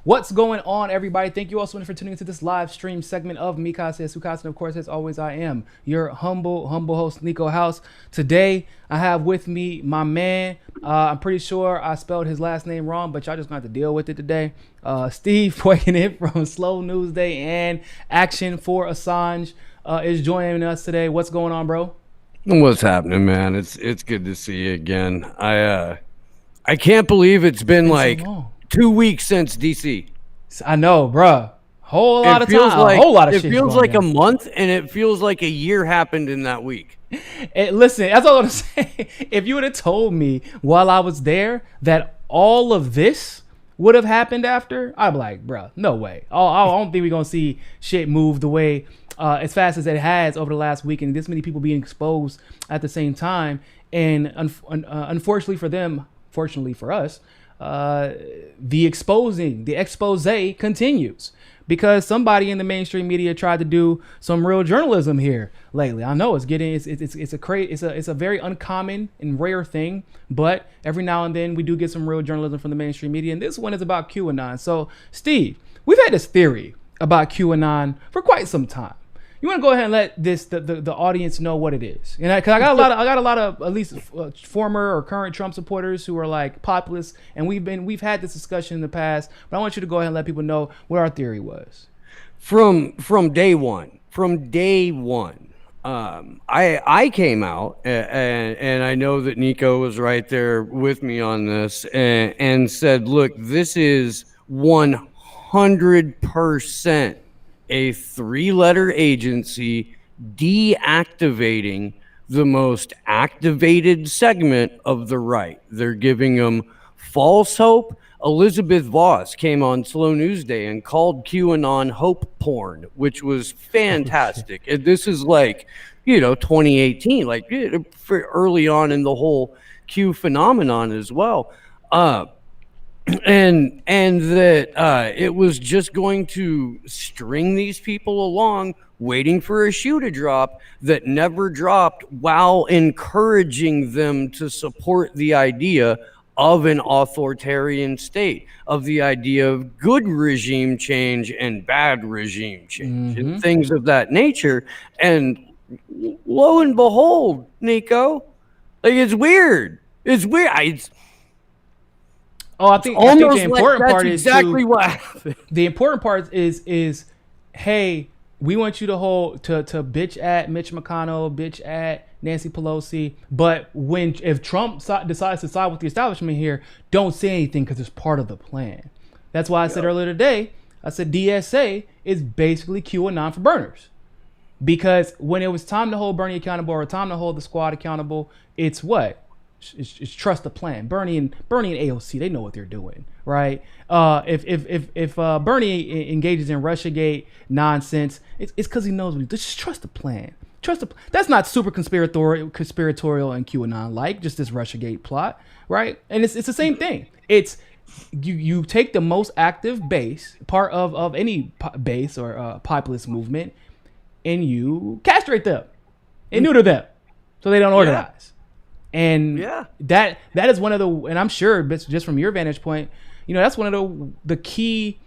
What's going on, everybody? Thank you all so much for tuning into this live stream segment of Mikasa Sukasa. And of course, as always, I am your humble host, Niko House. Today, I have with me my man. I'm pretty sure I spelled his last name wrong, but y'all just gonna have to deal with it today. Steve, weighing in from Slow News Day and Action for Assange, is joining us today. What's going on, bro? What's happening, man? It's good to see you again. I can't believe it's been so like long. 2 weeks since DC. I know, bruh. Whole lot It of feels time, like a whole lot of it shit feels going like a down. month, and it feels like a year happened in that week. Listen, that's all I'm saying. If you would have told me while I was there that all of this would have happened after, I'd be like, bro, no way. I don't think we're gonna see shit move the way as fast as it has over the last week, and this many people being exposed at the same time. And unfortunately for them, fortunately for us, the expose continues because somebody in the mainstream media tried to do some real journalism here lately. I know it's a very uncommon and rare thing, but every now and then we do get some real journalism from the mainstream media, and this one is about QAnon. So, Steve, we've had this theory about QAnon for quite some time. You want to go ahead and let the audience know what it is, and because I got a lot of at least former or current Trump supporters who are like populists, and we've had this discussion in the past, but I want you to go ahead and let people know what our theory was. From day one, I came out and I know that Niko was right there with me on this and said, look, this is 100% a three-letter agency deactivating the most activated segment of the right. They're giving them false hope. Elizabeth Voss came on Slow News Day and called QAnon hope porn, which was fantastic. And this is like, 2018, like early on in the whole Q phenomenon as well. And that it was just going to string these people along waiting for a shoe to drop that never dropped, while encouraging them to support the idea of an authoritarian state, of the idea of good regime change and bad regime change, and things of that nature. And lo and behold, Niko, like, it's weird. I think the important part is exactly what happened. The important part is, hey, we want you to bitch at Mitch McConnell, bitch at Nancy Pelosi, but if Trump decides to side with the establishment here, don't say anything because it's part of the plan. That's why I said earlier today, I said DSA is basically QAnon for burners. Because when it was time to hold Bernie accountable or time to hold the squad accountable, it's what? It's trust the plan. Bernie and AOC, they know what they're doing, right? If Bernie engages in RussiaGate nonsense, it's because he knows what he's doing. Just trust the plan. That's not super conspiratorial and QAnon like, just this RussiaGate plot, right? And it's the same thing. It's you take the most active base part of any base or populist movement, and you castrate them and neuter them so they don't organize. And that is one of the, and I'm sure just from your vantage point, that's one of the key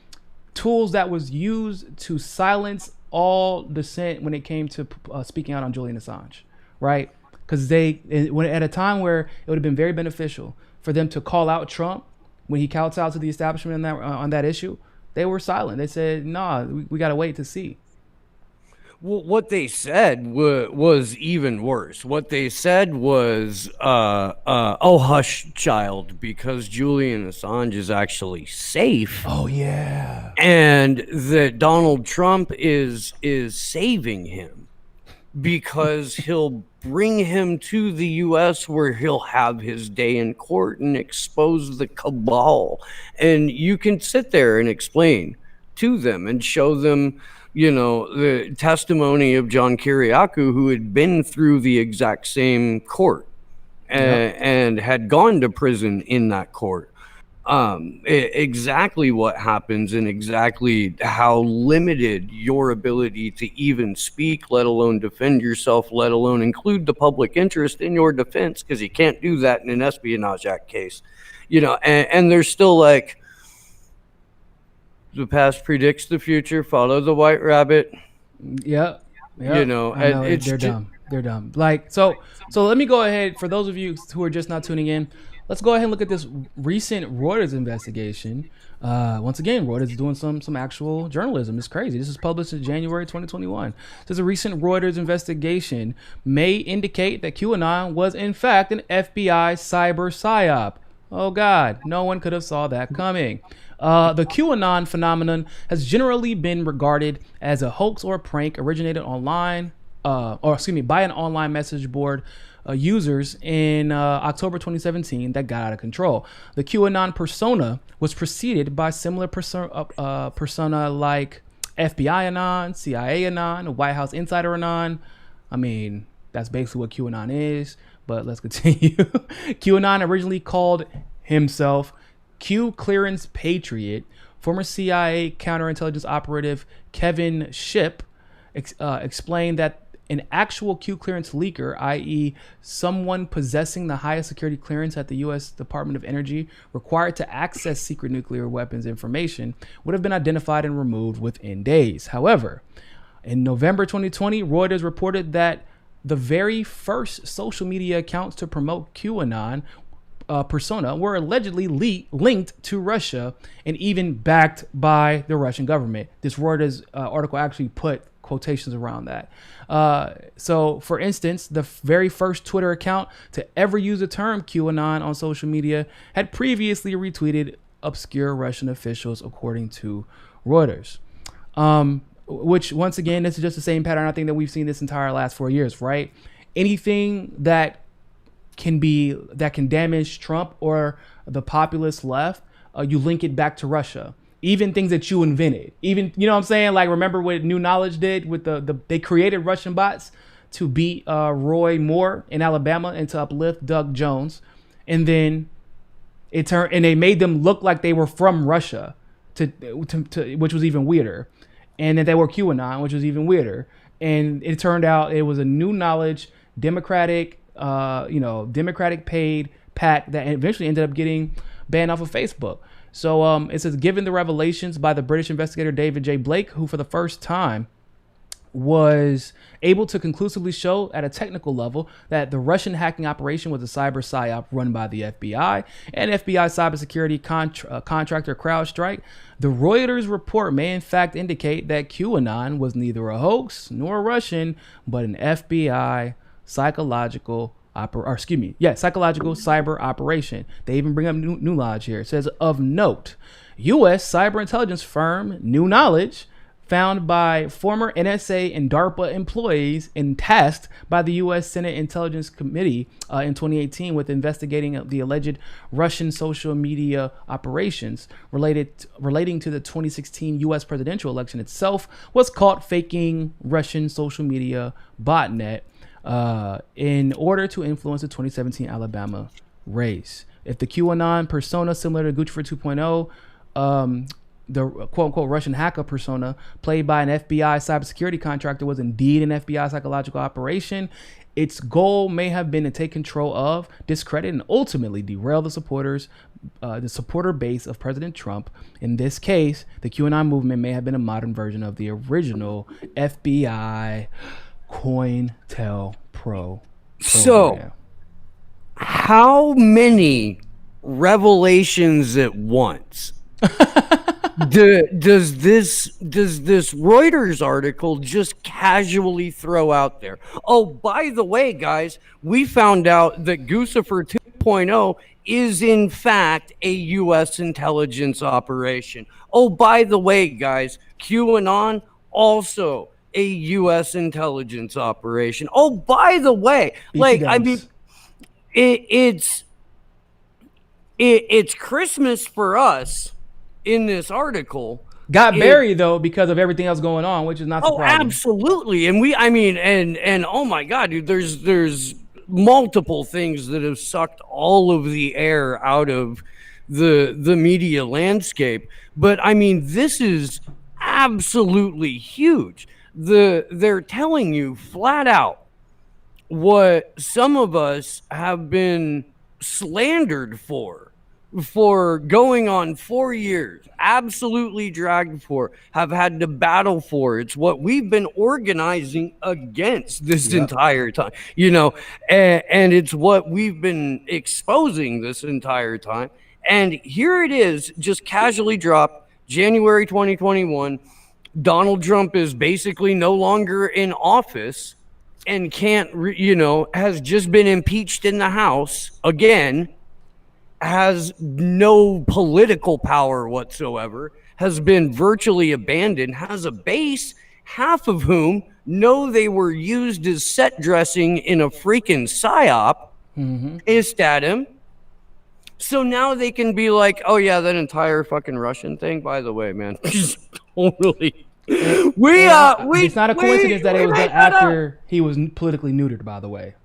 tools that was used to silence all dissent when it came to speaking out on Julian Assange, right? Because at a time where it would have been very beneficial for them to call out Trump when he kowtows to the establishment on that issue, they were silent. They said, "Nah, we got to wait to see." Well, what they said was even worse. What they said was, "Oh, hush, child, because Julian Assange is actually safe." Oh yeah, and that Donald Trump is saving him because he'll bring him to the U.S. where he'll have his day in court and expose the cabal. And you can sit there and explain to them and show them, the testimony of John Kiriakou, who had been through the exact same court and had gone to prison in that court. Exactly what happens and exactly how limited your ability to even speak, let alone defend yourself, let alone include the public interest in your defense, because you can't do that in an Espionage Act case. And they're still like, The past predicts the future. Follow the white rabbit. Yep. You Yep. know, I and know it's they're just dumb. They're dumb. Like so let me go ahead for those of you who are just not tuning in. Let's go ahead and look at this recent Reuters investigation. Once again, Reuters is doing some actual journalism. It's crazy. This is published in January 2021. Says a recent Reuters investigation may indicate that QAnon was in fact an FBI cyber psyop. Oh God, no one could have saw that coming. The QAnon phenomenon has generally been regarded as a hoax or a prank originated online, by an online message board users in October 2017 that got out of control. The QAnon persona was preceded by similar persona like FBI Anon, CIA Anon, White House Insider Anon. I mean, that's basically what QAnon is, but let's continue. QAnon originally called himself Q Clearance Patriot. Former CIA counterintelligence operative Kevin Shipp explained that an actual Q clearance leaker, i.e., someone possessing the highest security clearance at the U.S. Department of Energy required to access secret nuclear weapons information, would have been identified and removed within days. However, in November 2020, Reuters reported that the very first social media accounts to promote QAnon persona were allegedly linked to Russia and even backed by the Russian government. This Reuters article actually put quotations around that. So, for instance, the very first Twitter account to ever use the term QAnon on social media had previously retweeted obscure Russian officials, according to Reuters. Which, once again, this is just the same pattern I think that we've seen this entire last 4 years, right? Anything that can damage Trump or the populist left, you link it back to Russia. Even things that you invented, even, you know what I'm saying? Like, remember what New Knowledge did with they created Russian bots to beat Roy Moore in Alabama and to uplift Doug Jones. And then they made them look like they were from Russia to which was even weirder. And then they were QAnon, which was even weirder. And it turned out it was a New Knowledge Democratic paid PAC that eventually ended up getting banned off of Facebook. So it says, given the revelations by the British investigator David J. Blake, who for the first time was able to conclusively show at a technical level that the Russian hacking operation was a cyber psyop run by the FBI and FBI cybersecurity contractor CrowdStrike, the Reuters report may in fact indicate that QAnon was neither a hoax nor Russian, but an FBI psychological cyber operation. They even bring up New Knowledge here. It says, of note, U.S. cyber intelligence firm New Knowledge, found by former NSA and DARPA employees and tasked by the U.S. Senate Intelligence Committee in 2018 with investigating the alleged Russian social media operations relating to the 2016 U.S. presidential election itself, was caught faking Russian social media botnet in order to influence the 2017 Alabama race. If the QAnon persona, similar to Gucci for 2.0, the quote-unquote Russian hacker persona played by an FBI cybersecurity contractor was indeed an FBI psychological operation, its goal may have been to take control of, discredit, and ultimately derail the supporter base of President Trump. In this case, the QAnon movement may have been a modern version of the original FBI COINTELPRO program. So, how many revelations at once does this Reuters article just casually throw out there? Oh, by the way, guys, we found out that Guccifer 2.0 is in fact a U.S. intelligence operation. Oh, by the way, guys, QAnon also a U.S. intelligence operation. Oh, by the way, like, I mean, it's Christmas for us in this article. Got buried though because of everything else going on, which is not surprising. Oh, absolutely. And and oh my God, dude, there's multiple things that have sucked all of the air out of the media landscape. But I mean, this is absolutely huge. They're telling you flat out what some of us have been slandered for for going on 4 years, absolutely dragged for, have had to battle for. It's what we've been organizing against this entire time, and it's what we've been exposing this entire time. And here it is, just casually dropped January 2021. Donald Trump is basically no longer in office and has just been impeached in the House again, has no political power whatsoever, has been virtually abandoned, has a base, half of whom know they were used as set dressing in a freaking psyop, at him. So now they can be like, oh yeah, that entire fucking Russian thing, by the way, man, just totally. It's not a coincidence that it was done after he was politically neutered, by the way.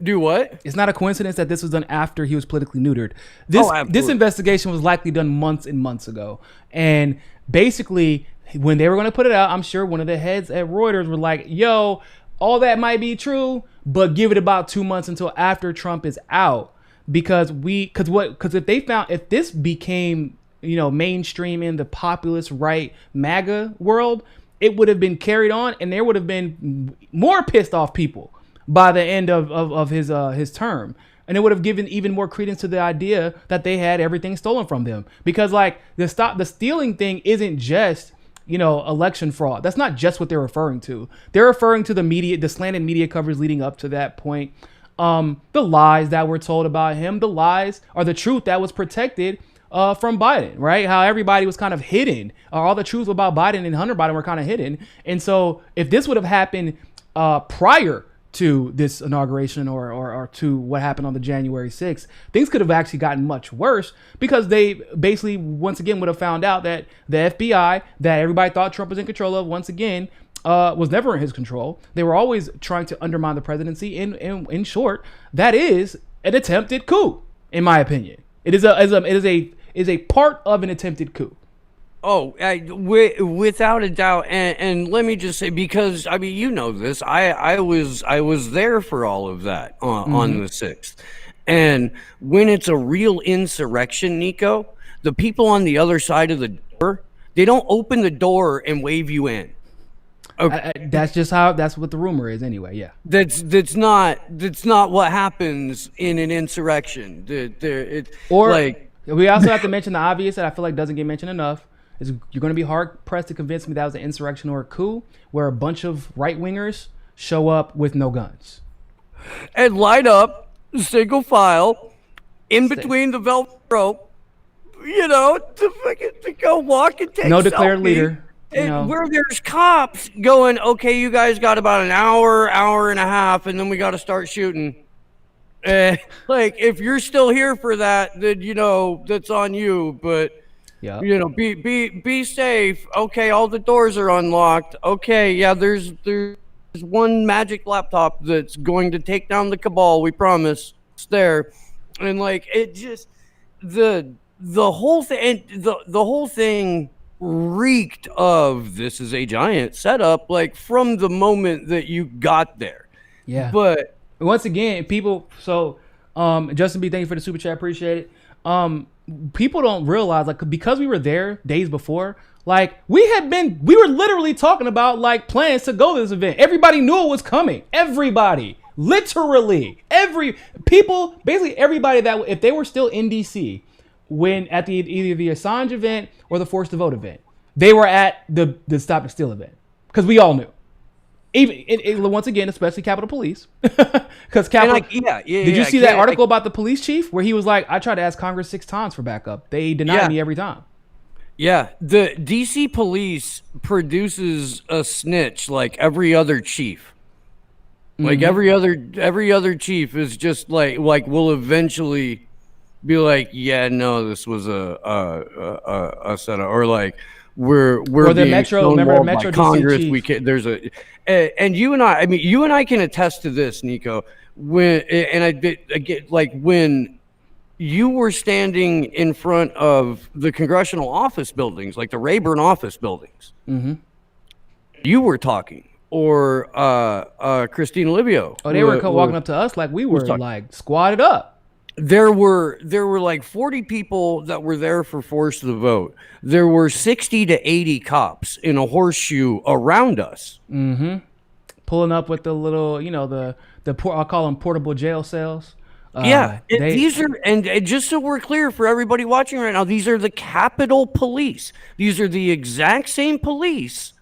Do what? It's not a coincidence that this was done after he was politically neutered. This investigation was likely done months and months ago. And basically, when they were going to put it out, I'm sure one of the heads at Reuters were like, yo, all that might be true, but give it about 2 months until after Trump is out. Because if this became, mainstream in the populist right MAGA world, it would have been carried on and there would have been more pissed off people by the end of his term. And it would have given even more credence to the idea that they had everything stolen from them. Because like the stealing thing isn't just, election fraud. That's not just what they're referring to. They're referring to the slanted media coverage leading up to that point. The lies that were told about him, the lies or the truth that was protected from Biden, right? How everybody was kind of hidden. All the truths about Biden and Hunter Biden were kind of hidden. And so if this would have happened prior to this inauguration or to what happened on the January 6th, things could have actually gotten much worse because they basically, once again, would have found out that the FBI that everybody thought Trump was in control of, once again, was never in his control. They were always trying to undermine the presidency. In short, that is an attempted coup, in my opinion. It is a part of an attempted coup. Oh, without a doubt, and let me just say, because I mean, this, I was there for all of that on the 6th, and when it's a real insurrection, Niko, the people on the other side of the door, they don't open the door and wave you in. Okay. That's what the rumor is anyway. Yeah. That's not what happens in an insurrection. We also have to mention the obvious that I feel like doesn't get mentioned enough. Is you're going to be hard pressed to convince me that was an insurrection or a coup where a bunch of right wingers show up with no guns and line up single file in between the velvet rope, to go walk and take no declared leader. Where there's cops going, okay, you guys got about an hour and a half, and then we got to start shooting. Like, if you're still here for that, then, that's on you. But, be safe. Okay, all the doors are unlocked. Okay, yeah, there's one magic laptop that's going to take down the cabal. We promise. It's there. And, like, it just, the whole thing, the whole thing reeked of this is a giant setup, like from the moment that you got there. Yeah. But once again, people, so Justin B, thank you for the super chat, appreciate it. People don't realize, like, because we were there days before, like we were literally talking about like plans to go to this event. Everybody knew it was coming. Everybody, literally basically everybody that if they were still in DC when at either the Assange event or the Forced to Vote event, they were at the Stop and Steal event because we all knew. Even once again, especially Capitol Police, because Capitol. Did you see that article about the police chief where he was like, "I tried to ask Congress 6 times for backup. They denied me every time." Yeah, the DC police produces a snitch like every other chief. Like every other chief is just like will eventually be like, yeah, no, this was a setup, or like we're or the being Metro. Remember Metro DC Congress. chief. We can. There's a, and you and I can attest to this, Niko. When you were standing in front of the congressional office buildings, like the Rayburn office buildings, you were talking, or Christina Livio. Oh, they were walking up to us like we were like squatted up. There were like 40 people that were there for Force the Vote. There were 60 to 80 cops in a horseshoe around us. Pulling up with the little, I'll call them portable jail cells. Yeah, They these are, and just so we're clear for everybody watching right now, these are the Capitol Police. These are the exact same police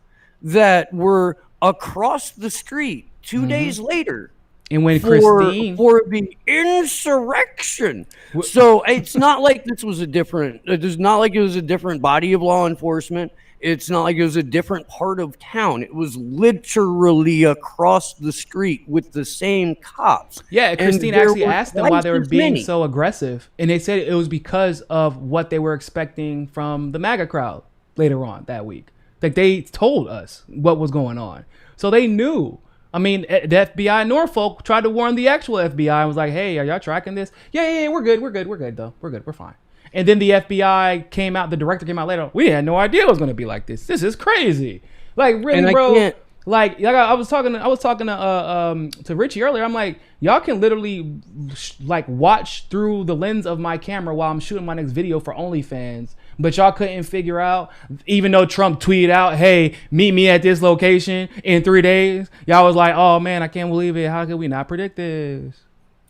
that were across the street 2 days later and when for Christine, the insurrection. So it's not like this was a different. It's not like it was a different body of law enforcement. It's not like it was a different part of town. It was literally across the street with the same cops. yeah, And Christine there actually were asked them why twice they were as being many. so aggressive, and they said it was because of what they were expecting from the MAGA crowd later on that week. Like they told us what was going on, so they knew. I mean, the FBI in Norfolk tried to warn the actual FBI and was like, "Hey, are y'all tracking this? Yeah, we're good, though, we're good, we're fine." And then the FBI came out, the director came out later. We had no idea it was going to be like this. This is crazy. Like really, And I bro. can't- Like I was talking to Richie earlier. I'm like, y'all can literally like watch through the lens of my camera while I'm shooting my next video for OnlyFans. But y'all couldn't figure out, even though Trump tweeted out, "Hey, meet me at this location in 3 days." Y'all was like, "Oh man, I can't believe it. How could we not predict this?"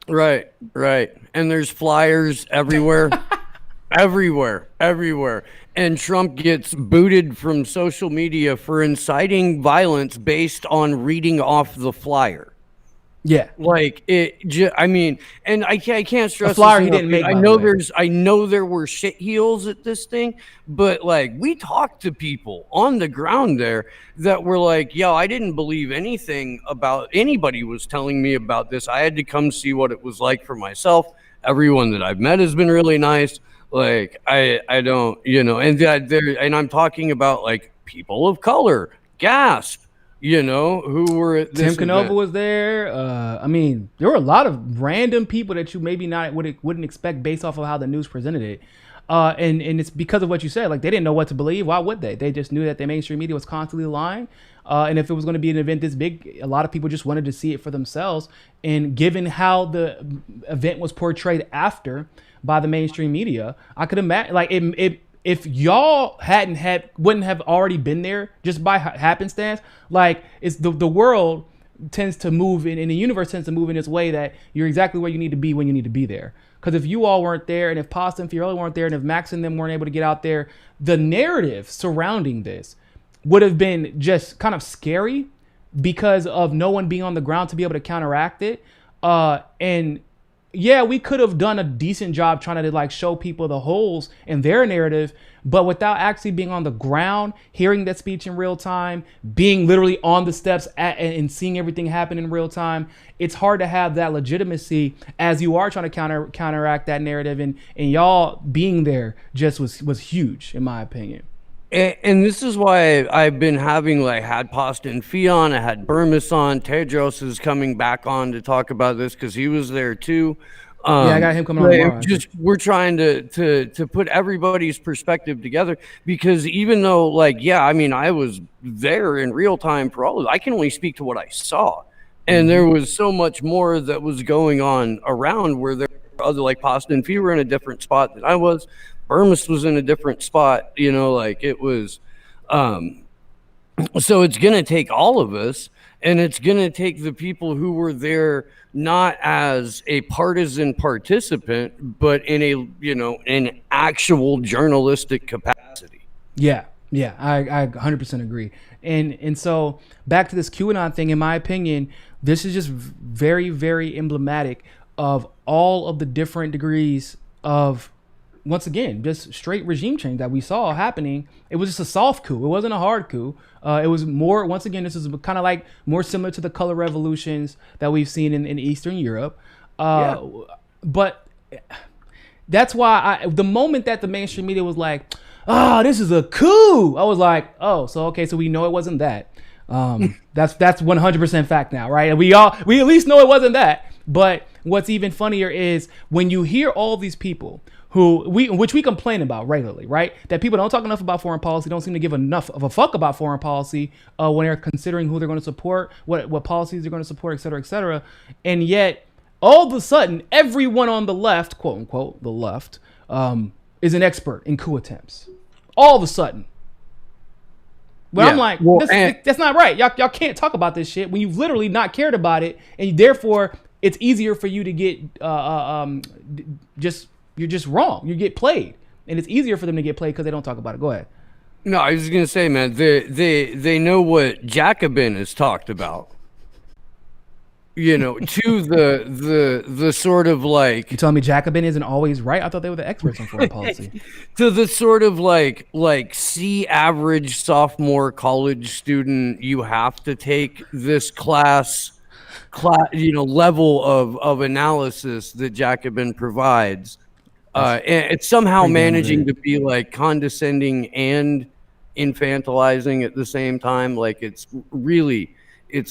Right. And there's flyers everywhere. everywhere. And Trump gets booted from social media for inciting violence based on reading off the flyer. Yeah. Like I mean, and I can't stress A flyer this he enough. didn't make, I by know the way. I know there were shit heels at this thing, but like we talked to people on the ground there that were like, "Yo, I didn't believe anything about anybody was telling me about this. I had to come see what it was like for myself. Everyone that I've met has been really nice. Like I don't, and that there, and I'm talking about like people of color, gasp, who were at Tim this Canova event. was there. I mean, there were a lot of random people that you maybe not wouldn't expect based off of how the news presented it. And it's because of what you said. Like they didn't know what to believe. Why would they? They just knew that the mainstream media was constantly lying. And if it was going to be an event this big, a lot of people just wanted to see it for themselves. And given how the event was portrayed after by the mainstream media, I could imagine like if y'all wouldn't have already been there just by happenstance, like it's the world tends to move in, and the universe tends to move in this way that you're exactly where you need to be when you need to be there. Because if you all weren't there, and if Pasta and Fiorelli weren't there, and if Max and them weren't able to get out there, the narrative surrounding this would have been just kind of scary because of no one being on the ground to be able to counteract it. And yeah, we could have done a decent job trying to like show people the holes in their narrative, but without actually being on the ground, hearing that speech in real time, being literally on the steps and seeing everything happen in real time, it's hard to have that legitimacy as you are trying to counteract that narrative. And y'all being there just was huge, in my opinion. And this is why I've been having had Pasta and Fion, I had Burmis on, Tedros is coming back on to talk about this because he was there too. Yeah, I got him coming on tomorrow. We're trying to put everybody's perspective together because even though I mean I was there in real time for all of it, I can only speak to what I saw, and there was so much more that was going on around where there were other Pasta and Fee were in a different spot than I was. Burmis was in a different spot, it was. So it's going to take all of us, and it's going to take the people who were there not as a partisan participant, but in an actual journalistic capacity. Yeah, I 100% agree. And so back to this QAnon thing, in my opinion, this is just very, very emblematic of all of the different degrees of, once again, just straight regime change that we saw happening. It was just a soft coup. It wasn't a hard coup. It was more, once again, this is kind of like more similar to the color revolutions that we've seen in Eastern Europe. But that's why the moment that the mainstream media was like, "Oh, this is a coup," I was like, "Oh, so okay, so we know it wasn't that." That's 100% fact now, right? And we at least know it wasn't that. But what's even funnier is when you hear all these people which we complain about regularly, right? That people don't talk enough about foreign policy, don't seem to give enough of a fuck about foreign policy when they're considering who they're going to support, what policies they're going to support, et cetera, et cetera. And yet All of a sudden, everyone on the left, quote unquote, the left, is an expert in coup attempts. All of a sudden. But I'm like, that's not right. Y'all can't talk about this shit when you've literally not cared about it, and therefore it's easier for you to get you're just wrong. You get played, and it's easier for them to get played because they don't talk about it. Go ahead. No, I was gonna say, man, they know what Jacobin has talked about. You know, to the sort of like, you telling me Jacobin isn't always right? I thought they were the experts on foreign policy. To the sort of like C average sophomore college student, you have to take this class, level of analysis that Jacobin provides. And it's somehow managing to be like condescending and infantilizing at the same time. Like it's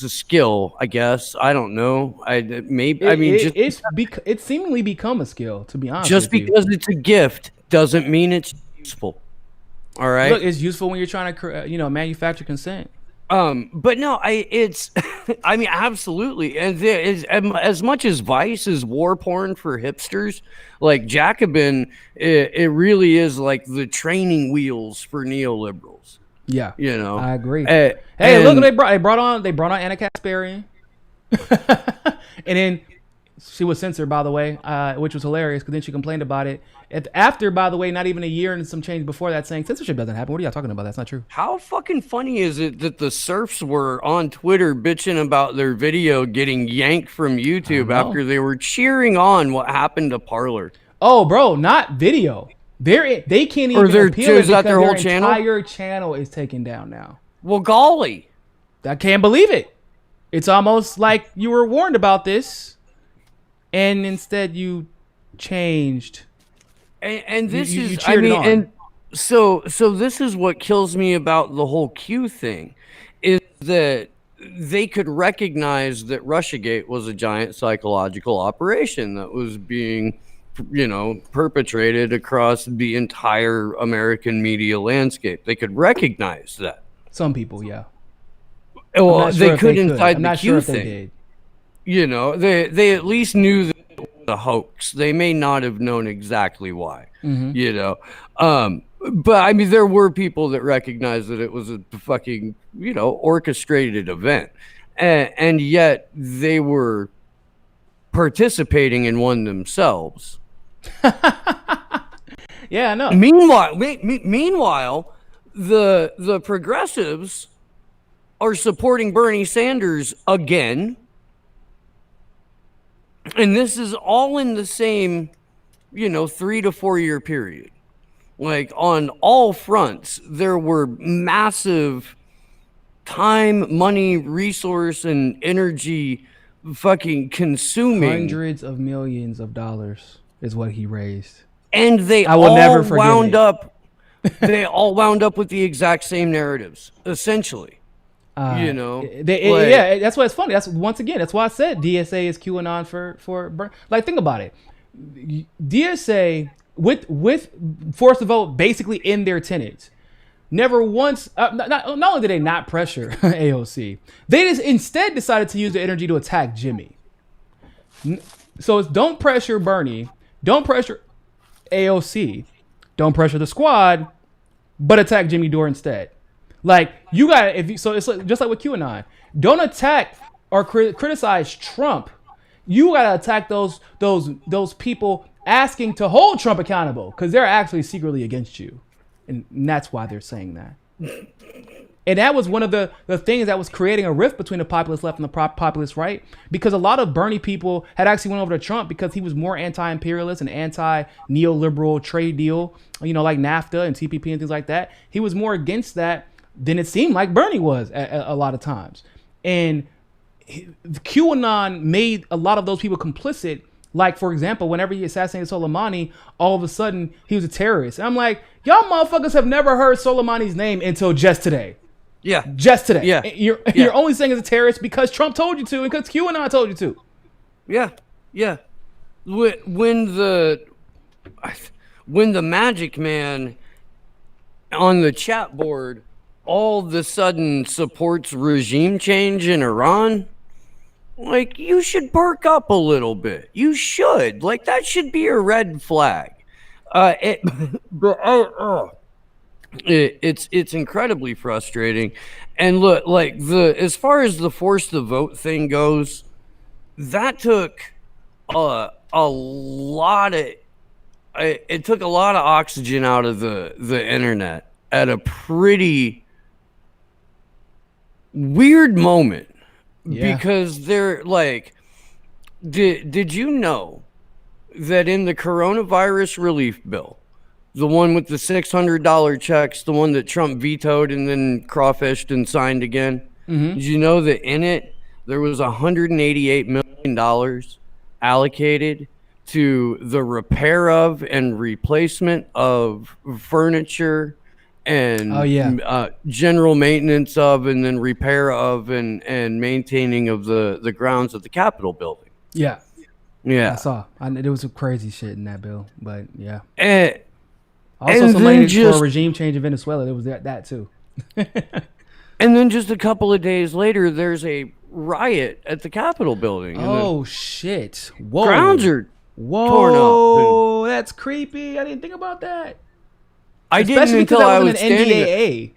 a skill, I guess. I don't know. It's seemingly become a skill, to be honest. Just because it's a gift doesn't mean it's useful. All right. Look, it's useful when you're trying to, manufacture consent. But no, I mean, absolutely. And there is, as much as Vice is war porn for hipsters, like Jacobin, it really is like the training wheels for neoliberals. Yeah, I agree. Hey, look, they brought on Anna Kasparian, and then she was censored, by the way, which was hilarious because then she complained about it after, by the way, not even a year and some change before that, saying censorship doesn't happen. What are y'all talking about? That's not true. How fucking funny is it that the serfs were on Twitter bitching about their video getting yanked from YouTube after they were cheering on what happened to Parler? Oh, bro, not video. They can't even appeal it because their entire channel is taken down now. Well, golly. I can't believe it. It's almost like you were warned about this, and instead you changed. And this so this is what kills me about the whole Q thing, is that they could recognize that Russiagate was a giant psychological operation that was being perpetrated across the entire American media landscape. They could recognize that. Some people, yeah. Well, they could inside the Q thing. They at least knew that it was a hoax. They may not have known exactly why. But I mean, there were people that recognized that it was a fucking, orchestrated event. And yet they were participating in one themselves. Yeah, I know. Meanwhile, the progressives are supporting Bernie Sanders again. And this is all in the same, 3 to 4 year period. Like on all fronts, there were massive time, money, resource, and energy fucking consuming. Hundreds of millions of dollars is what he raised. And they all wound up with the exact same narratives, essentially. Yeah, that's why it's funny. That's why I said DSA is QAnon for like, think about it. DSA with force to vote basically in their tenets. Never once, not only did they not pressure AOC, they just instead decided to use the energy to attack Jimmy. So it's don't pressure Bernie, don't pressure AOC, don't pressure the squad, but attack Jimmy Dore instead. Like, you got so it's like, just like with QAnon. Don't attack or criticize Trump. You got to attack those people asking to hold Trump accountable because they're actually secretly against you. And that's why they're saying that. And that was one of the things that was creating a rift between the populist left and the populist right, because a lot of Bernie people had actually went over to Trump because he was more anti-imperialist and anti-neoliberal trade deal, like NAFTA and TPP and things like that. He was more against that than it seemed like Bernie was a lot of times. And QAnon made a lot of those people complicit. Like, for example, whenever he assassinated Soleimani, all of a sudden he was a terrorist. And I'm like, y'all motherfuckers have never heard Soleimani's name until just today. Yeah. Just today. Yeah. You're only saying he's a terrorist because Trump told you to and because QAnon told you to. Yeah. Yeah. When the magic man on the chat board all of a sudden supports regime change in Iran, Like, you should perk up a little bit. You should. Like, that should be a red flag. It, but it's incredibly frustrating. And look, like, as far as the force the vote thing goes, that took a lot of it took a lot of oxygen out of the internet at a pretty weird moment. Yeah. Because they're like, did you know that in the coronavirus relief bill, the one with the $600 checks, the one that Trump vetoed and then crawfished and signed again, did you know that in it there was $188 million allocated to the repair of and replacement of furniture and general maintenance of and then repair of and maintaining of the grounds of the Capitol building. Yeah. Yeah. I saw. There was some crazy shit in that bill, but yeah. Also, some money for a regime change in Venezuela. There was that too. And then just a couple of days later, there's a riot at the Capitol building. Oh, shit. Whoa. Grounds are torn up. Whoa, that's creepy. I didn't think about that. I didn't until I was standing NDAA.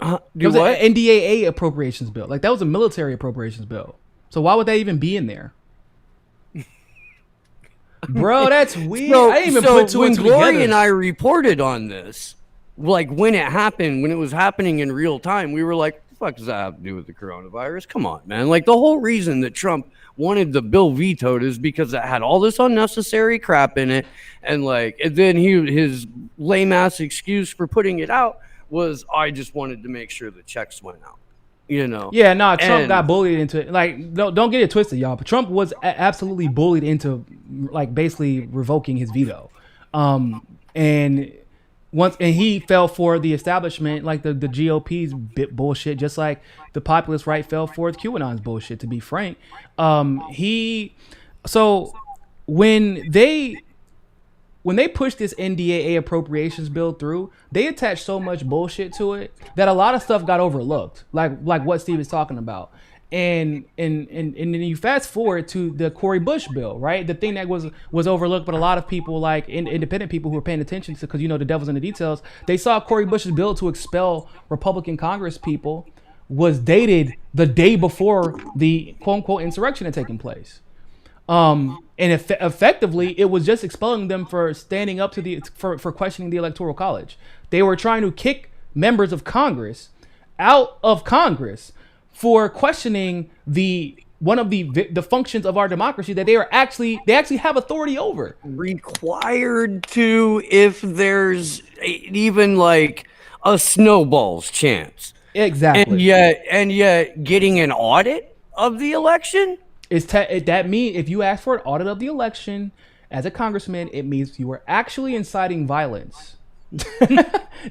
It was what? an NDAA appropriations bill. Like, that was a military appropriations bill. So why would that even be in there? Bro, that's weird. I didn't even put two and two together. When Glory and I reported on this, like when it happened, when it was happening in real time, we were like, what the fuck does that have to do with the coronavirus? Come on, man. Like, the whole reason that Trump wanted the bill vetoed is because it had all this unnecessary crap in it. And like, and then his lame ass excuse for putting it out was, I just wanted to make sure the checks went out. You know? Yeah, no, Trump got bullied into it. Like, don't get it twisted, y'all. But Trump was absolutely bullied into, like, basically revoking his veto. And he fell for the establishment, like the GOP's bullshit, just like the populist right fell for QAnon's bullshit. To be frank, so when they pushed this NDAA appropriations bill through, they attached so much bullshit to it that a lot of stuff got overlooked, like what Steve is talking about. And then you fast forward to the Cori Bush bill, right? The thing that was overlooked, but a lot of people, like independent people who were paying attention to, because the devil's in the details, they saw Cori Bush's bill to expel Republican Congress people was dated the day before the quote unquote insurrection had taken place. And effectively, it was just expelling them for standing up to for questioning the Electoral College. They were trying to kick members of Congress out of Congress for questioning one of the functions of our democracy that they actually have authority over. Required to, if there's even like a snowball's chance. Exactly. And yet getting an audit of the election? That means if you ask for an audit of the election as a congressman, it means you are actually inciting violence.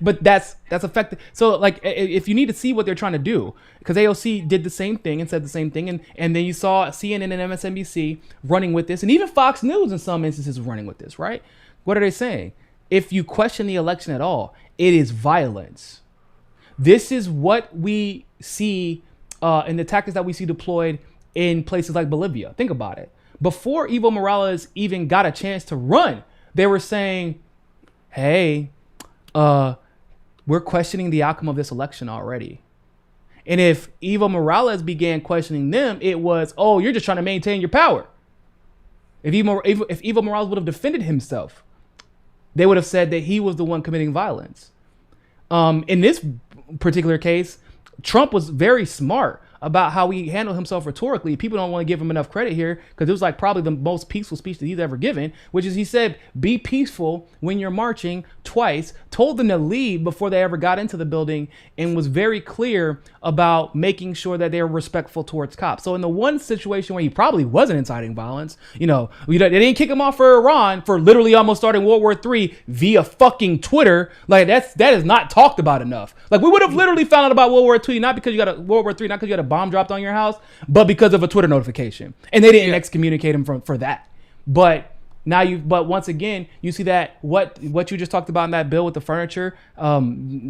But that's effective. So, like, if you need to see what they're trying to do, because AOC did the same thing and said the same thing, and then you saw CNN and MSNBC running with this, and even Fox News in some instances running with this, right? What are they saying? If you question the election at all, it is violence. This is what we see in the tactics that we see deployed in places like Bolivia. Think about it. Before Evo Morales even got a chance to run, they were saying, hey, we're questioning the outcome of this election already. And if Evo Morales began questioning them, it was, oh, you're just trying to maintain your power. If Evo Morales would have defended himself, they would have said that he was the one committing violence. In this particular case, Trump was very smart about how he handled himself rhetorically. People don't want to give him enough credit here because it was like probably the most peaceful speech that he's ever given, which is he said, be peaceful when you're marching twice, told them to leave before they ever got into the building, and was very clear about making sure that they're respectful towards cops. So in the one situation where he probably wasn't inciting violence, they didn't kick him off for Iran for literally almost starting World War III via fucking Twitter. Like that is not talked about enough. Like we would have literally found out about World War II, not because you got a bomb dropped on your house, but because of a Twitter notification, and they didn't excommunicate him for that. But once again, you see that what you just talked about in that bill with the furniture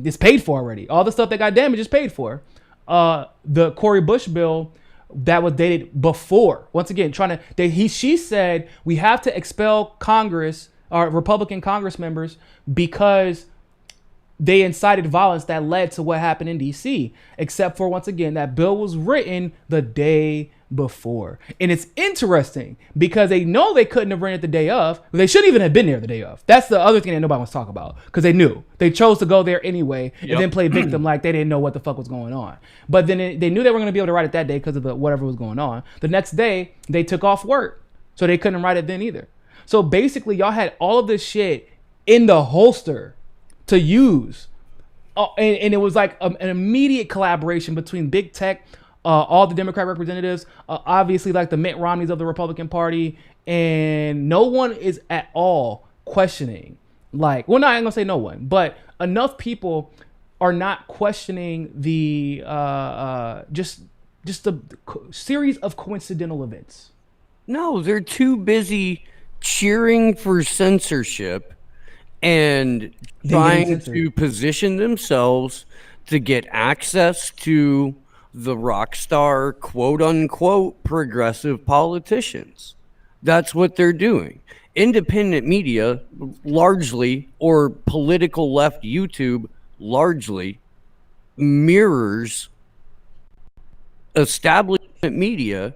is paid for already. All the stuff that got damaged is paid for. The Cori Bush bill that was dated before. Once again, she said we have to expel Congress or Republican Congress members because they incited violence that led to what happened in DC. Except for, once again, that bill was written the day before. And it's interesting because they know they couldn't have ran it the day of. They shouldn't even have been there the day of. That's the other thing that nobody wants to talk about, because they knew. They chose to go there anyway and then play victim like they didn't know what the fuck was going on. But then they knew they were going to be able to write it that day because of whatever was going on. The next day, they took off work. So they couldn't write it then either. So basically, y'all had all of this shit in the holster to use. And it was like an immediate collaboration between big tech, all the Democrat representatives, obviously like the Mitt Romneys of the Republican Party, and no one is at all questioning. Like, well, no, I ain't gonna say no one, but enough people are not questioning the just the series of coincidental events. No, they're too busy cheering for censorship and trying to position themselves to get access to the rock star, quote unquote, progressive politicians. That's what they're doing. Independent media, largely, or political left YouTube, largely, mirrors establishment media,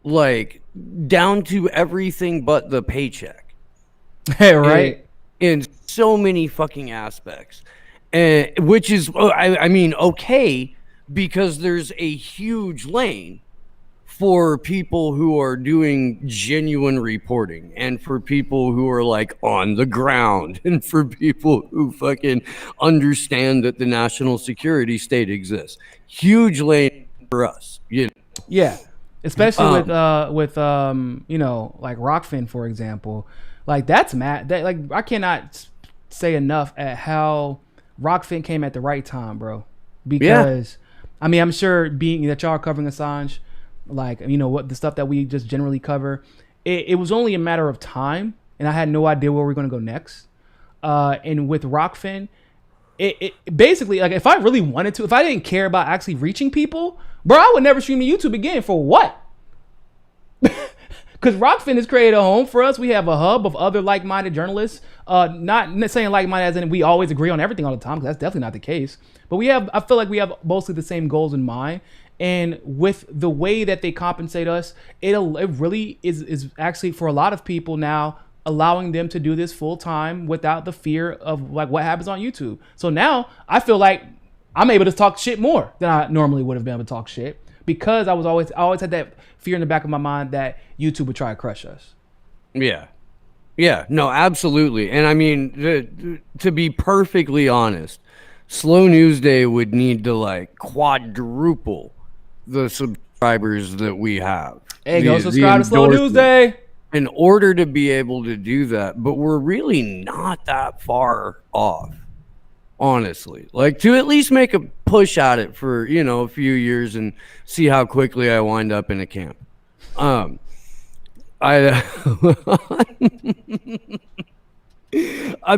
like, down to everything but the paycheck. Right? In so many fucking aspects. Which is, I mean, okay, because there's a huge lane for people who are doing genuine reporting, and for people who are like on the ground, and for people who fucking understand that the national security state exists. Huge lane for us, you know? Yeah. Especially with you know, like Rockfin, for example. Like, that's mad. That, like, I cannot say enough at how Rockfin came at the right time, bro. Because I mean, I'm sure being that y'all are covering Assange, like, you know, what the stuff that we just generally cover, it was only a matter of time, and I had no idea where we are going to go next. And with Rockfin, it basically, like, if I really wanted to, if I didn't care about actually reaching people, bro, I would never stream to YouTube again. For what? Because Rockfin has created a home for us. We have a hub of other like-minded journalists. Not saying like-minded as in we always agree on everything all the time, because that's definitely not the case. But I feel like we have mostly the same goals in mind. And with the way that they compensate us, it really is actually, for a lot of people now, allowing them to do this full time without the fear of like what happens on YouTube. So now I feel like I'm able to talk shit more than I normally would have been able to talk shit, because I always had that fear in the back of my mind that YouTube would try to crush us. Yeah, no, absolutely. And I mean, to be perfectly honest, Slow News Day would need to like quadruple the subscribers that we have. Hey, go subscribe to Slow News Day in order to be able to do that. But we're really not that far off, honestly. Like, to at least make a push at it for, you know, a few years and see how quickly I wind up in a camp. I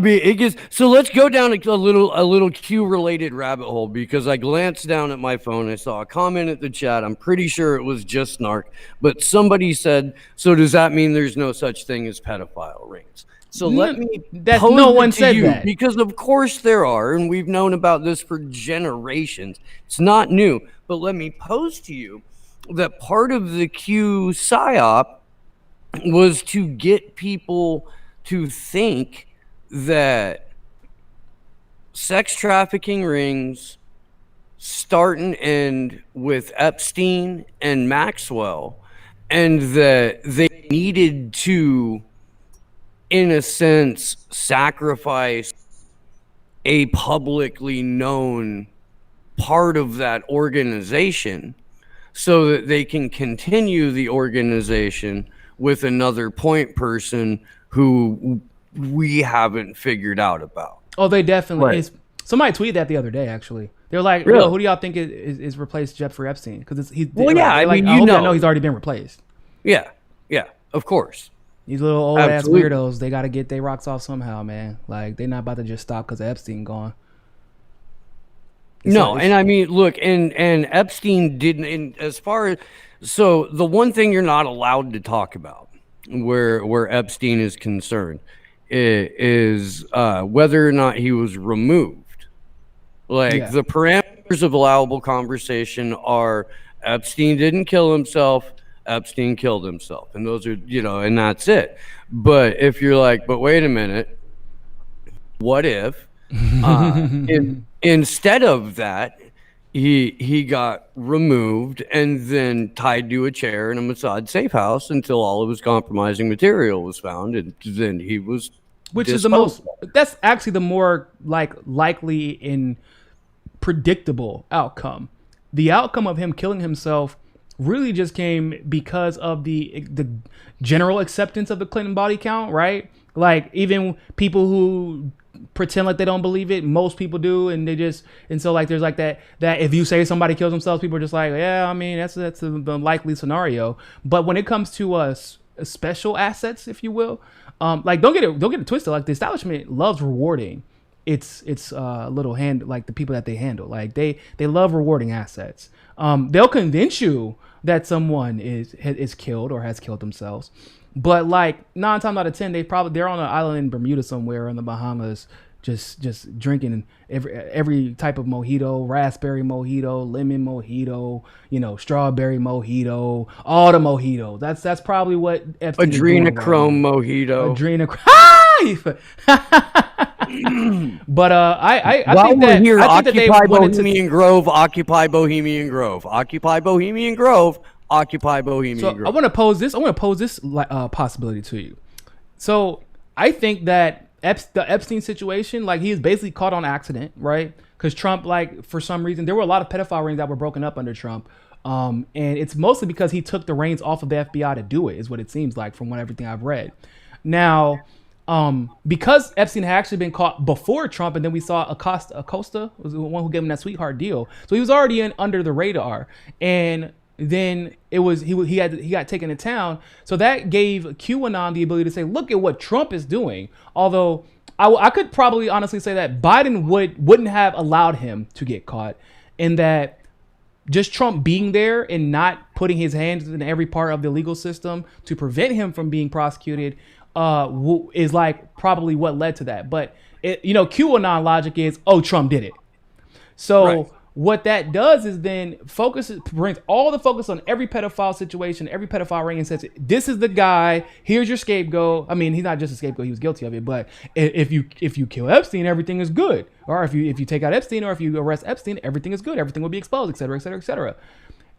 mean, it gets, so let's go down a little Q related rabbit hole, because I glanced down at my phone. I saw a comment at the chat. I'm pretty sure it was just Snark, but somebody said, so does that mean there's no such thing as pedophile rings? So let me pose no one said that, because of course there are, and we've known about this for generations. It's not new, but let me pose to you that part of the Q psyop was to get people to think that sex trafficking rings start and end with Epstein and Maxwell, and that they needed to, in a sense, sacrifice a publicly known part of that organization so that they can continue the organization with another point person who we haven't figured out about. Oh, they definitely is. Somebody tweeted that the other day, actually. They're like, really? Who do y'all think is replaced Jeffrey Epstein? Because he's, well, yeah, I mean, I know he's already been replaced. Yeah, of course. These little old ass weirdos, they got to get their rocks off somehow, man. Like, they're not about to just stop because Epstein gone. No, and I mean, look, and Epstein didn't, and as far as, So the one thing you're not allowed to talk about, where Epstein is concerned, is whether or not he was removed. Like Yeah. the parameters of allowable conversation are Epstein didn't kill himself, Epstein killed himself, and those are, and that's it. But if you're like, but wait a minute, what if instead of that, he got removed and then tied to a chair in a Mossad safe house until all of his compromising material was found, and then he was Which is disposed. that's actually the more likely and predictable outcome. The outcome of him killing himself really just came because of the general acceptance of the Clinton body count, right? Like even people who pretend like they don't believe it, most people do, and so like there's like that if you say somebody kills themselves, people are just like, yeah, I mean that's the likely scenario. But when it comes to special assets, if you will, like don't get it twisted. Like the establishment loves rewarding its little hand, like the people that they handle. Like they love rewarding assets. They'll convince you that someone is killed or has killed themselves, but like 9 times out of 10, they're on an island in Bermuda somewhere in the Bahamas, just drinking every type of mojito, raspberry mojito, lemon mojito, strawberry mojito, all the mojitos. That's probably what Epstein Adrenochrome mojito. But I While think we're that here, I think that they occupy wanted Bohemian Grove, occupy Bohemian Grove, occupy Bohemian Grove, occupy Bohemian So Grove. I want to pose this possibility to you. So I think that the Epstein situation, like he is basically caught on accident, right? Because Trump, like for some reason, there were a lot of pedophile rings that were broken up under Trump, and it's mostly because he took the reins off of the FBI to do it, is what it seems like from everything I've read. Now, because Epstein had actually been caught before Trump, and then we saw Acosta was the one who gave him that sweetheart deal, so he was already under the radar, and then it was he got taken to town. So that gave QAnon the ability to say, look at what Trump is doing. Although I could probably honestly say that Biden wouldn't have allowed him to get caught, in that just Trump being there and not putting his hands in every part of the legal system to prevent him from being prosecuted is like probably what led to that. But QAnon logic is, oh, Trump did it. So right. What that does is then brings all the focus on every pedophile situation, every pedophile ring, and says, this is the guy, here's your scapegoat. I mean, he's not just a scapegoat, he was guilty of it, but if you kill Epstein, everything is good. Or if you take out Epstein, or if you arrest Epstein, everything is good, everything will be exposed, et cetera, et cetera, et cetera.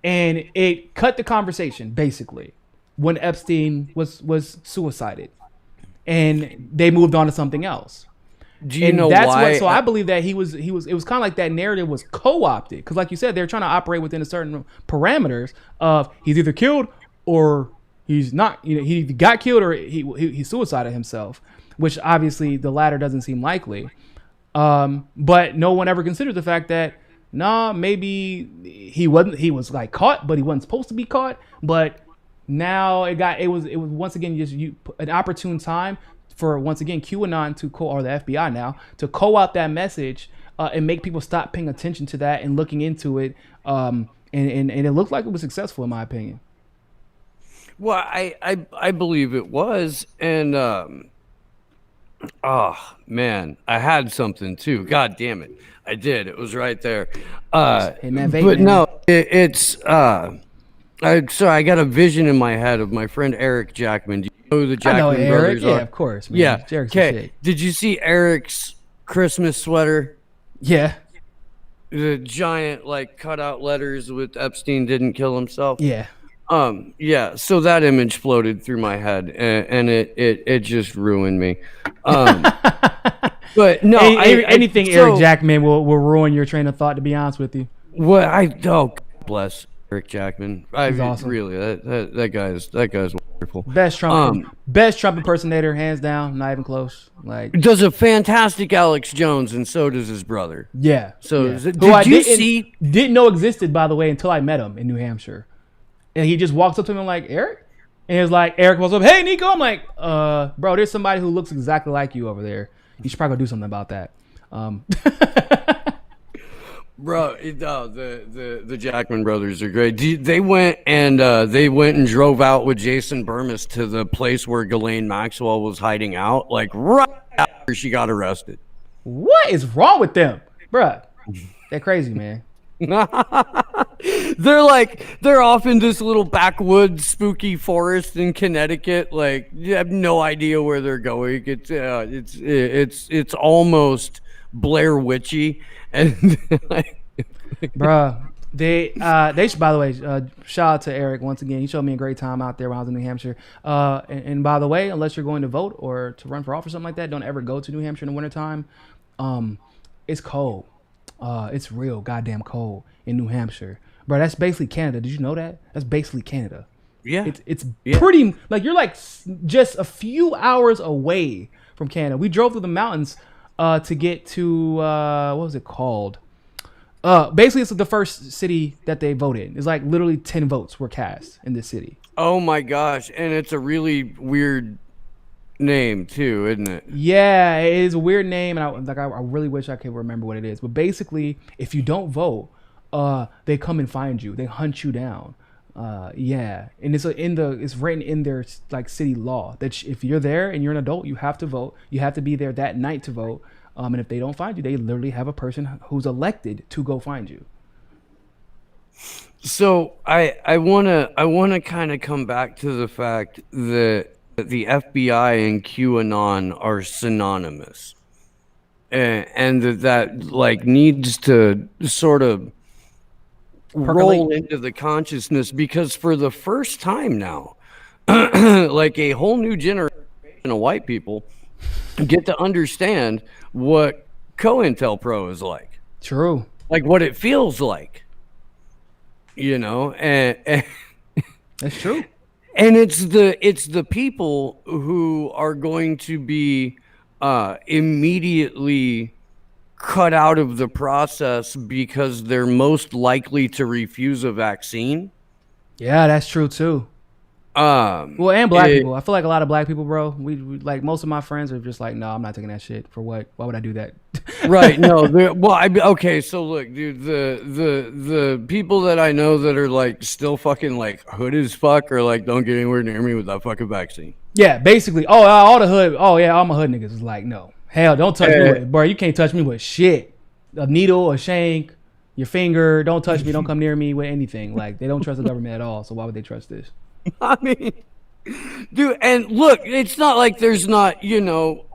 And it cut the conversation, basically, when Epstein was suicided. And they moved on to something else. Do you know why? So I believe that it was kind of like that narrative was co-opted, because like you said, they're trying to operate within a certain parameters of he's either killed or he's not. He either got killed or he suicided himself, which obviously the latter doesn't seem likely. But no one ever considered the fact that maybe he was like caught, but he wasn't supposed to be caught. But now it was once again just an opportune time for once again QAnon or the FBI now to co-opt that message and make people stop paying attention to that and looking into it. And it looked like it was successful, in my opinion. Well, I believe it was, and oh man, I had something too. God damn it, I did. It was right there. But no, it's so I got a vision in my head of my friend Eric Jackman. Do you know who the Jackman brothers are? Yeah, of course. Man. Yeah. Okay. Did you see Eric's Christmas sweater? Yeah. The giant cutout letters with Epstein didn't kill himself. Yeah. Yeah. So that image floated through my head, and it just ruined me. But no, anything Eric Jackman will ruin your train of thought. To be honest with you. Bless Eric Jackman. He's awesome. Really, that guy's wonderful. Best Trump impersonator, hands down, not even close. Does a fantastic Alex Jones, and so does his brother. Yeah. So yeah. Didn't know existed, by the way, until I met him in New Hampshire, and he just walks up to me like, Eric, and he was like, Eric walks up, hey Niko. I'm like, bro, there's somebody who looks exactly like you over there. You should probably go do something about that. Bro, the Jackman brothers are great. They went and drove out with Jason Burmis to the place where Ghislaine Maxwell was hiding out, like right after she got arrested. What is wrong with them, bruh? They're crazy, man. They're off in this little backwoods spooky forest in Connecticut. Like, you have no idea where they're going. It's almost Blair Witchy, and like, Bruh. They should, by the way, shout out to Eric once again. He showed me a great time out there when I was in New Hampshire. And by the way, unless you're going to vote or to run for office or something like that, don't ever go to New Hampshire in the wintertime. It's cold. It's real goddamn cold in New Hampshire, bro. That's basically Canada. Did you know that? That's basically Canada. yeah, It's pretty, like, you're like just a few hours away from Canada. We drove through the mountains to get to what was it called? Basically, it's the first city that they voted. It's like literally 10 votes were cast in this city. Oh my gosh, and it's a really weird name too, isn't it? Yeah, it is a weird name, and I really wish I could remember what it is. But basically, if you don't vote, they come and find you. They hunt you down. Yeah, and it's written in their like city law that if you're there and you're an adult, you have to vote. You have to be there that night to vote. And if they don't find you, they literally have a person who's elected to go find you. So I wanna kind of come back to the fact that the FBI and QAnon are synonymous, and that like needs to sort of roll into the consciousness, because for the first time now, like a whole new generation of white people get to understand what COINTELPRO is like. True. Like what it feels like, and That's true. and it's the people who are going to be immediately cut out of the process because they're most likely to refuse a vaccine. Yeah, that's true too. Well, and black people. I feel like a lot of black people, bro. We like most of my friends are just like, no, I'm not taking that shit. For what? Why would I do that? Right. No. Okay. So look, dude, the people that I know that are like still fucking like hood as fuck, or like don't get anywhere near me with that fucking vaccine. Yeah, basically. Oh, all the hood. Oh yeah, all my hood niggas is like, no, hell, don't touch me with, bro. You can't touch me with shit. A needle, a shank, your finger. Don't touch me. Don't come near me with anything. Like they don't trust the government at all. So why would they trust this? I mean, dude, and look, it's not like there's not,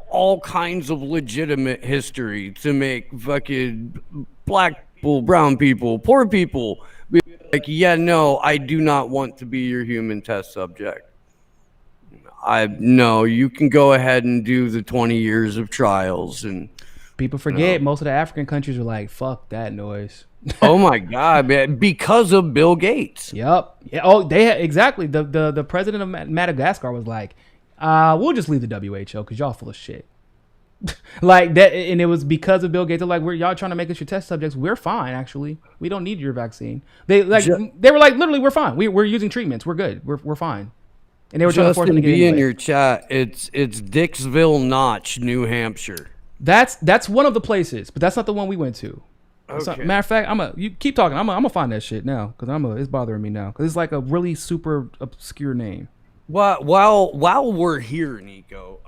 all kinds of legitimate history to make fucking black people, brown people, poor people be like, yeah, no, I do not want to be your human test subject. No, you can go ahead and do the 20 years of trials. And people forget most of the African countries are like, fuck that noise. Oh my God, man! Because of Bill Gates. Yep. Yeah. Oh, exactly. The president of Madagascar was like, "We'll just leave the WHO because y'all full of shit." Like that, and it was because of Bill Gates. They're like, y'all trying to make us your test subjects. We're fine, actually. We don't need your vaccine. They were like, literally, we're fine. We're using treatments. We're good. We're fine. And they were trying to force them to get in your chat. It's Dixville Notch, New Hampshire. That's one of the places, but that's not the one we went to. Okay. Matter of fact, you keep talking. I'm gonna find that shit now because it's bothering me now because it's like a really super obscure name. While we're here, Niko,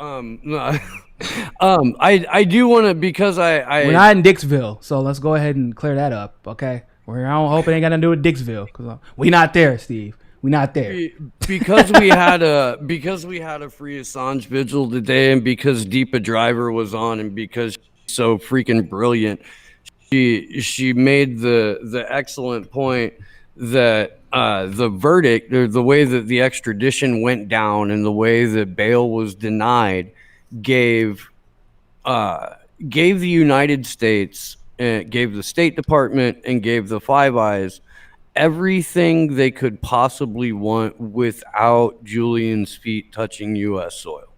I do want to, because we're not in Dixville, so let's go ahead and clear that up, okay? I don't hope it ain't got nothing to do with Dixville because we not there, Steve. We not there. Because we had a free Assange vigil today, and because Deepa Driver was on, and because she's so freaking brilliant. She made the excellent point that the verdict, or the way that the extradition went down and the way that bail was denied, gave the United States, gave the State Department, and gave the Five Eyes everything they could possibly want without Julian's feet touching U.S. soil.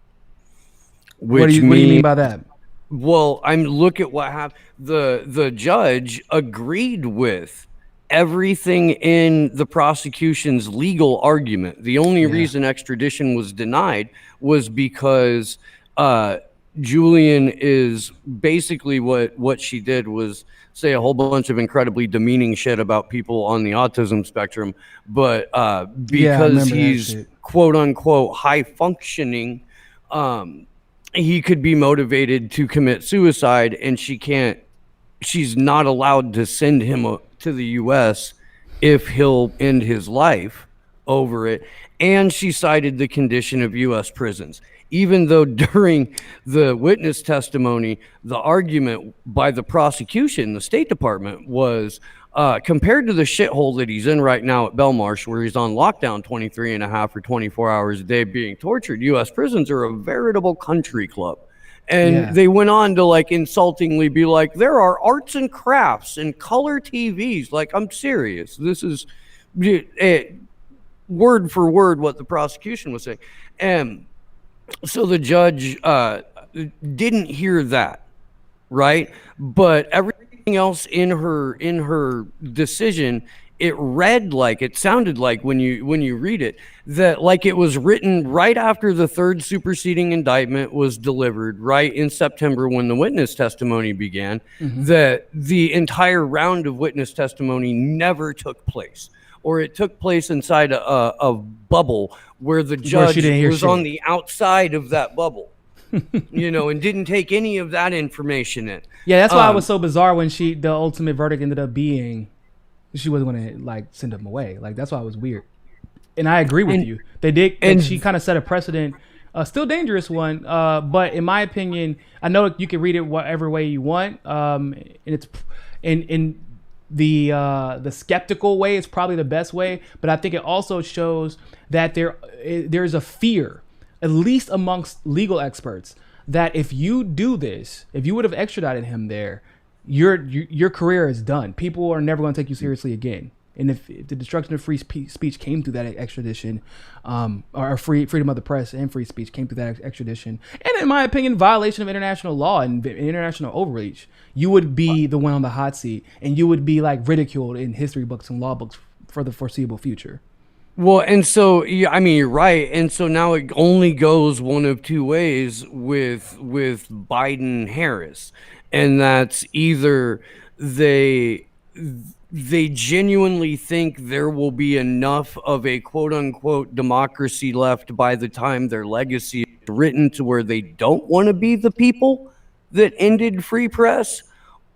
What do you mean by that? Well, look at what happened. The judge agreed with everything in the prosecution's legal argument. The only reason extradition was denied was because Julian is basically what she did was say a whole bunch of incredibly demeaning shit about people on the autism spectrum, but Yeah, I because remember that he's shit. quote unquote high functioning, he could be motivated to commit suicide, and she's not allowed to send him to the US if he'll end his life over it. And she cited the condition of US prisons, even though during the witness testimony, the argument by the prosecution, the State Department, was compared to the shithole that he's in right now at Belmarsh, where he's on lockdown 23 and a half or 24 hours a day being tortured, US prisons are a veritable country club. And Yeah. they went on to like insultingly be like, there are arts and crafts and color TVs. Like, I'm serious. This is word for word what the prosecution was saying. And so the judge didn't hear that, right? But everything else in her decision, it sounded like when you read it, that like it was written right after the third superseding indictment was delivered, right in September when the witness testimony began, that the entire round of witness testimony never took place, or it took place inside a bubble where the judge was on the outside of that bubble, and didn't take any of that information in. Yeah, that's why it was so bizarre when the ultimate verdict ended up being she wasn't going to like send him away. Like, that's why it was weird. And I agree with you. They did, and she kind of set a precedent, still dangerous one. But in my opinion, I know you can read it whatever way you want. And it's in the skeptical way is probably the best way. But I think it also shows that there's a fear, at least amongst legal experts, that if you do this, if you would have extradited him there, your career is done. People are never going to take you seriously again. And if the destruction of free speech came through that extradition, or freedom of the press and free speech came through that extradition, and in my opinion, violation of international law and international overreach, you would be the one on the hot seat, and you would be like ridiculed in history books and law books for the foreseeable future. Well, and so you're right, and so now it only goes one of two ways with Biden Harris, and that's either they genuinely think there will be enough of a quote unquote democracy left by the time their legacy is written to where they don't want to be the people that ended free press,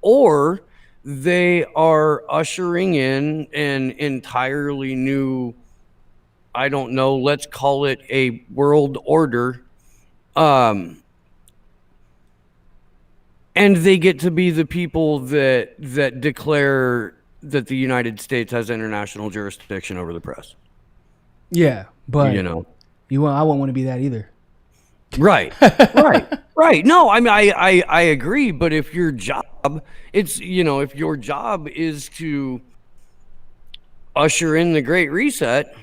or they are ushering in an entirely new, I don't know, let's call it a world order. And they get to be the people that declare that the United States has international jurisdiction over the press. Yeah, but I wouldn't want to be that either. Right. Right. No, I mean, I agree. But if your job, if your job is to usher in the Great Reset,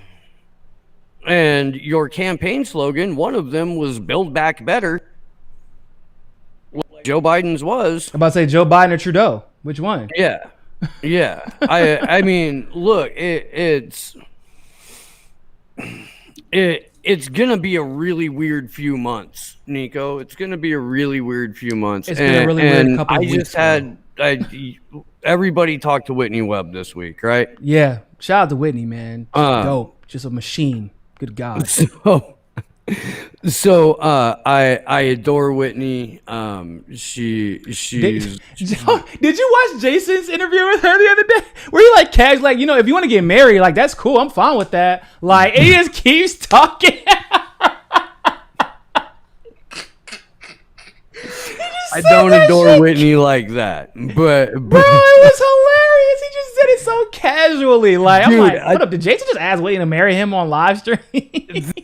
and your campaign slogan, one of them was "Build Back Better," like Joe Biden's was. I'm about to say Joe Biden or Trudeau. Which one? Yeah. I mean, look, it's gonna be a really weird few months, Niko. It's gonna be a really weird few months. It's been a really weird couple of weeks. Everybody talked to Whitney Webb this week, right? Yeah. Shout out to Whitney, man. Dope. Just a machine. Good God. So I adore Whitney. She's. Did you watch Jason's interview with her the other day? Where he like casually, like, if you want to get married, like, that's cool. I'm fine with that. Like, he just keeps talking. I don't adore Whitney like that, but bro, it was hilarious. He just said it so casually. Like, dude, I'm like, what up? Did Jason just ask Whitney to marry him on live stream?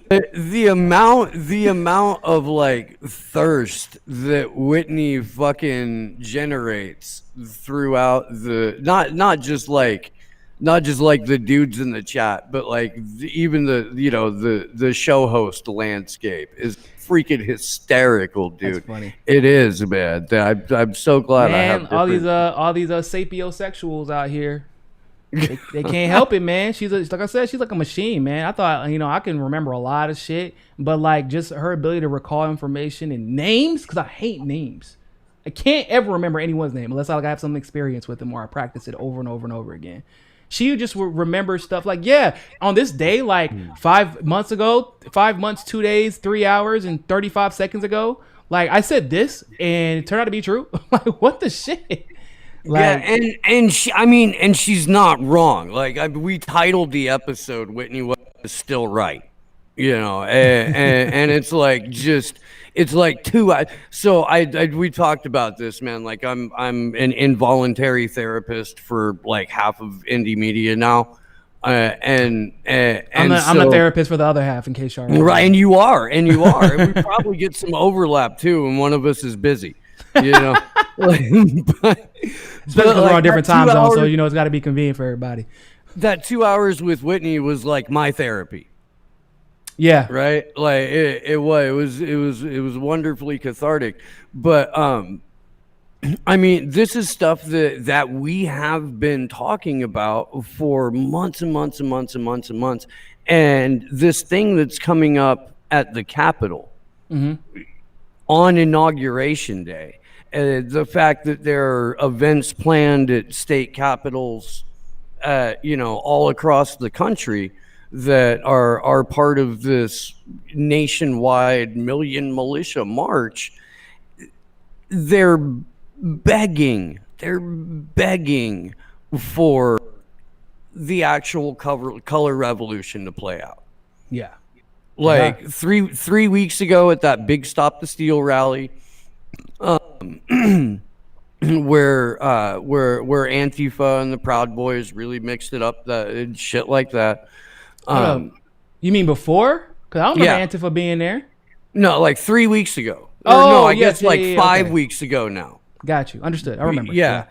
the amount of like thirst that Whitney fucking generates throughout the not just like the dudes in the chat, but like even the show host landscape is freaking hysterical, dude. That's funny. It is, man. I'm so glad I have all these sapiosexuals out here. They can't help it, man. Like I said, she's like a machine, man. I thought, I can remember a lot of shit, but like just her ability to recall information and names, because I hate names. I can't ever remember anyone's name unless I have some experience with them or I practice it over and over and over again. She just remember stuff like, on this day, like 5 months ago, 5 months, 2 days, 3 hours, and 35 seconds ago, like I said this, and it turned out to be true. Like, what the shit? Like, and she's not wrong. Like we titled the episode "Whitney was still right," and it's like it's like 2 hours. So we talked about this, man. Like I'm an involuntary therapist for like half of indie media now, and I'm a therapist for the other half, in case you're right. And you are, and we probably get some overlap too, and one of us is busy. Especially because we're on different time zones, so it's got to be convenient for everybody. That 2 hours with Whitney was like my therapy. Yeah. Right. Like it was wonderfully cathartic. But this is stuff that we have been talking about for months and months and months and months and months. And this thing that's coming up at the Capitol on Inauguration Day. The fact that there are events planned at state capitals, all across the country that are part of this nationwide million militia march. They're begging for the actual color revolution to play out. Yeah. Like 3 weeks ago at that big Stop the Steal rally, where Antifa and the Proud Boys really mixed it up, and shit like that. You mean before? Because I don't remember Antifa being there. No, like 3 weeks ago. I guess 5 weeks ago now. Got you. Understood. I remember. Yeah.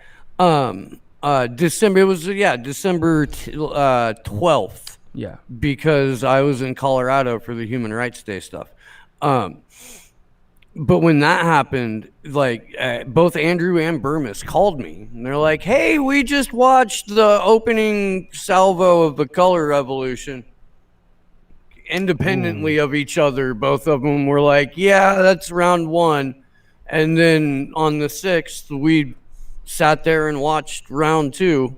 December. It was December 12th. Yeah. Because I was in Colorado for the Human Rights Day stuff. But when that happened, like both Andrew and Burmis called me, and they're like, "Hey, we just watched the opening salvo of the color revolution." Independently of each other, both of them were like, "Yeah, that's round one," and then on the 6th, we sat there and watched round 2.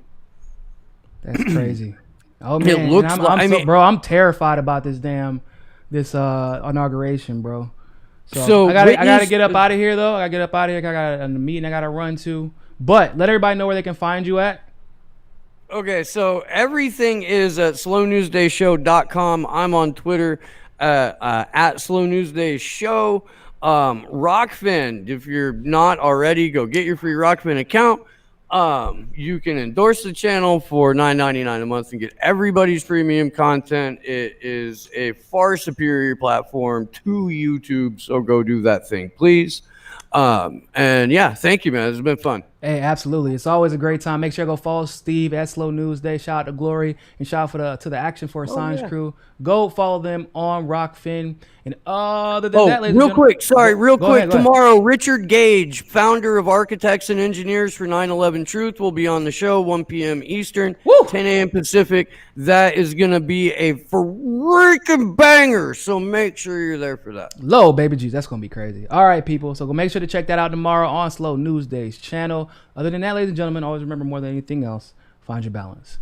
That's crazy. Oh man, it looks bro, I'm terrified about this inauguration, bro. So I gotta get up out of here though. I got a meeting I gotta run to. But let everybody know where they can find you at. Okay, so everything is at slownewsdayshow.com. I'm on Twitter at slownewsdayshow. Rockfin, if you're not already, go get your free Rockfin account. You can endorse the channel for $9.99 a month and get everybody's premium content. It is a far superior platform to YouTube, so go do that thing, please. And yeah, thank you, man. It's been fun. Hey, absolutely. It's always a great time. Make sure to go follow Steve at Slow News Day. Shout out to Glory and shout out to the Action Force Science crew. Go follow them on Rockfin. And other than that, ladies and gentlemen, real quick. Tomorrow, Richard Gage, founder of Architects and Engineers for 9/11 Truth, will be on the show, 1 p.m. Eastern, 10 a.m. Pacific. That is going to be a freaking banger. So make sure you're there for that. Low, baby G's. That's going to be crazy. All right, people. So go make sure to check that out tomorrow on Slow News Day's channel. Other than that, ladies and gentlemen, always remember, more than anything else, find your balance.